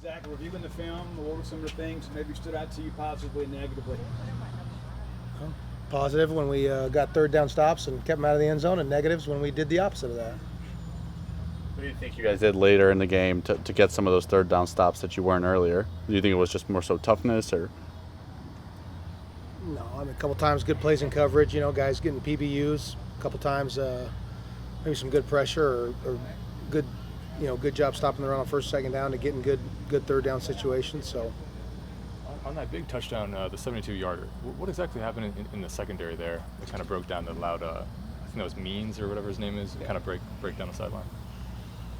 Zach, reviewing the film, what were some of the things that maybe stood out to you positively and negatively? Positive when we got third down stops and kept them out of the end zone, and negatives when we did the opposite of that. What do you think you guys did later in the game to get some of those third down stops that you weren't earlier? Do you think it was just more so toughness or? No, I mean, a couple times good plays in coverage, guys getting PBUs. A couple times maybe some good pressure or good, good job stopping the run on first, second down to getting good third down situations. So. On that big touchdown, the 72-yarder, what exactly happened in the secondary there that kind of broke down the loud, I think that was Means or whatever his name is, kind of break down the sideline?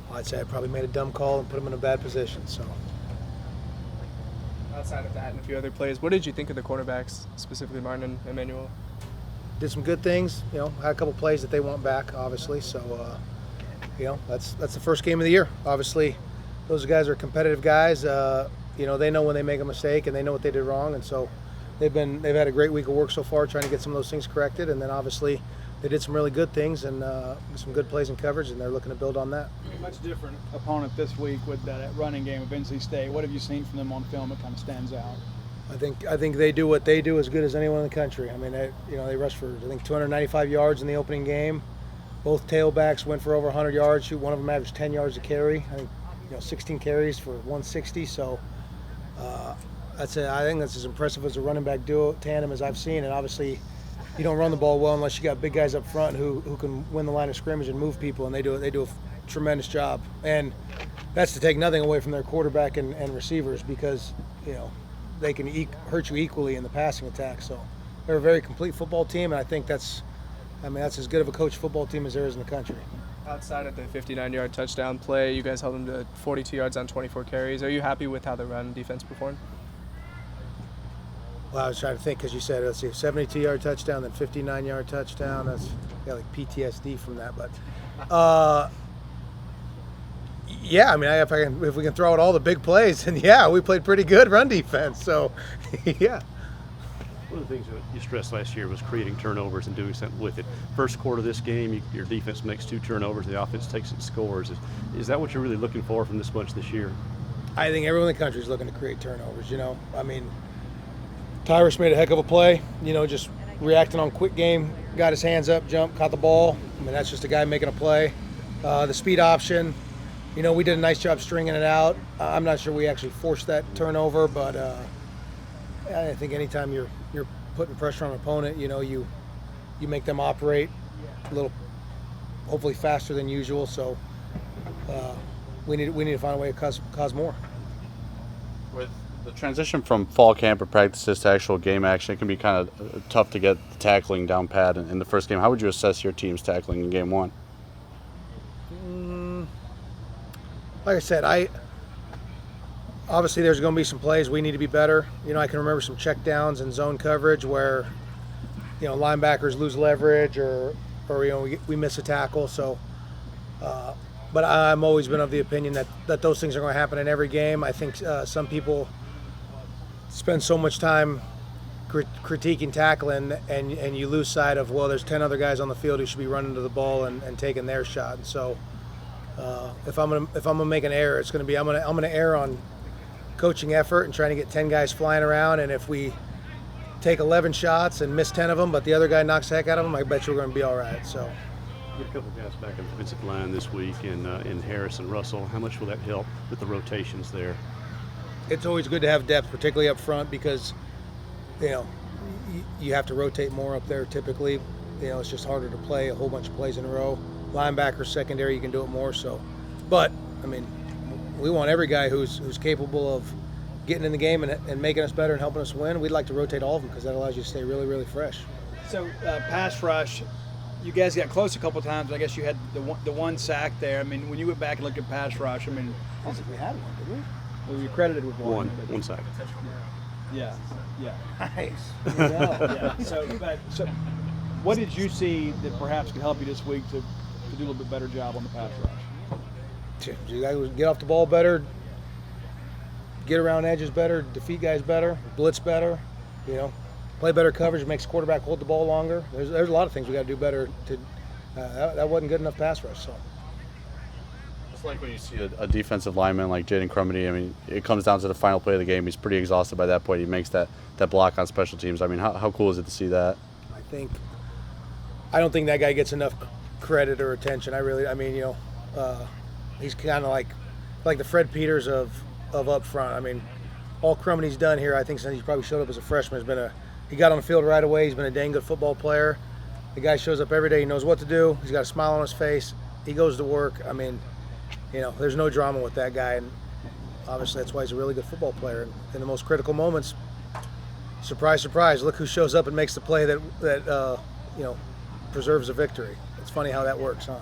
Well, I'd say I probably made a dumb call and put him in a bad position. So. Outside of that and a few other plays, what did you think of the cornerbacks, specifically Martin and Emmanuel? Did some good things, had a couple plays that they want back, obviously. So, that's the first game of the year. Obviously, those guys are competitive guys. They know when they make a mistake and they know what they did wrong, and so they've had a great week of work so far trying to get some of those things corrected. And then obviously they did some really good things and some good plays and coverage, and they're looking to build on that. Much different opponent this week with that running game of NC State. What have you seen from them on film that kind of stands out? I think they do what they do as good as anyone in the country. I mean, they rushed for 295 yards in the opening game. Both tailbacks went for over 100 yards. One of them averaged 10 yards a carry. I think 16 carries for 160. So. I think that's as impressive as a running back duo tandem as I've seen. And obviously, you don't run the ball well unless you got big guys up front who can win the line of scrimmage and move people, and they do a tremendous job. And that's to take nothing away from their quarterback and receivers, because they can hurt you equally in the passing attack. So they're a very complete football team, and I think that's as good of a coach football team as there is in the country. Outside of the 59-yard touchdown play, you guys held them to 42 yards on 24 carries. Are you happy with how the run defense performed? Well, I was trying to think, because you said, let's see, 72-yard touchdown, then 59-yard touchdown. That's got like PTSD from that. But, yeah, I mean, if we can throw out all the big plays, then yeah, we played pretty good run defense. So, yeah. One of the things that you stressed last year was creating turnovers and doing something with it. First quarter of this game, your defense makes 2 turnovers, the offense takes it and scores. Is that what you're really looking for from this bunch this year? I think everyone in the country is looking to create turnovers, I mean, Tyrus made a heck of a play, just reacting on quick game, got his hands up, jumped, caught the ball. I mean, that's just a guy making a play. The speed option, we did a nice job stringing it out. I'm not sure we actually forced that turnover, but I think anytime you're putting pressure on an opponent, you make them operate a little, hopefully faster than usual. So we need to find a way to cause more. With the transition from fall camp or practices to actual game action, it can be kind of tough to get the tackling down pat in the first game. How would you assess your team's tackling in game 1? Like I said, obviously there's going to be some plays we need to be better. I can remember some check downs and zone coverage where, linebackers lose leverage or we miss a tackle. So, but I'm always been of the opinion that those things are going to happen in every game. I think some people spend so much time critiquing tackling and you lose sight of, well, there's 10 other guys on the field who should be running to the ball and taking their shot. And so if I'm gonna make an error, it's going to be I'm gonna err on coaching effort and trying to get 10 guys flying around. And if we take 11 shots and miss 10 of them, but the other guy knocks the heck out of them, I bet you we're going to be all right. So. You get a couple guys back on the defensive line this week in Harris and Russell. How much will that help with the rotations there? It's always good to have depth, particularly up front, because you have to rotate more up there typically. It's just harder to play a whole bunch of plays in a row. Linebacker, secondary, you can do it more. So, but I mean, we want every guy who's capable of getting in the game and making us better and helping us win. We'd like to rotate all of them because that allows you to stay really, really fresh. So pass rush, you guys got close a couple times. I guess you had the one sack there. I mean, when you went back and looked at pass rush, I mean, I don't think we had one, did we? well, you're credited with one. One sack. Yeah. Nice. Yeah. So what did you see that perhaps could help you this week to do a little bit better job on the pass rush? You guys get off the ball better, get around edges better, defeat guys better, blitz better, play better coverage, makes quarterback hold the ball longer. There's a lot of things we got to do better. That wasn't good enough pass rush. So Just like when you see a defensive lineman like Jaden Crumby, I mean, it comes down to the final play of the game. He's pretty exhausted by that point. He makes that block on special teams. I mean, how cool is it to see that? I don't think that guy gets enough credit or attention. He's kind of like the Fred Peters of up front. I mean, all Crumby's done here, I think, since he probably showed up as a freshman, he got on the field right away. He's been a dang good football player. The guy shows up every day. He knows what to do. He's got a smile on his face. He goes to work. I mean, there's no drama with that guy, and obviously that's why he's a really good football player. And in the most critical moments, surprise, surprise, look who shows up and makes the play that preserves a victory. It's funny how that works, huh?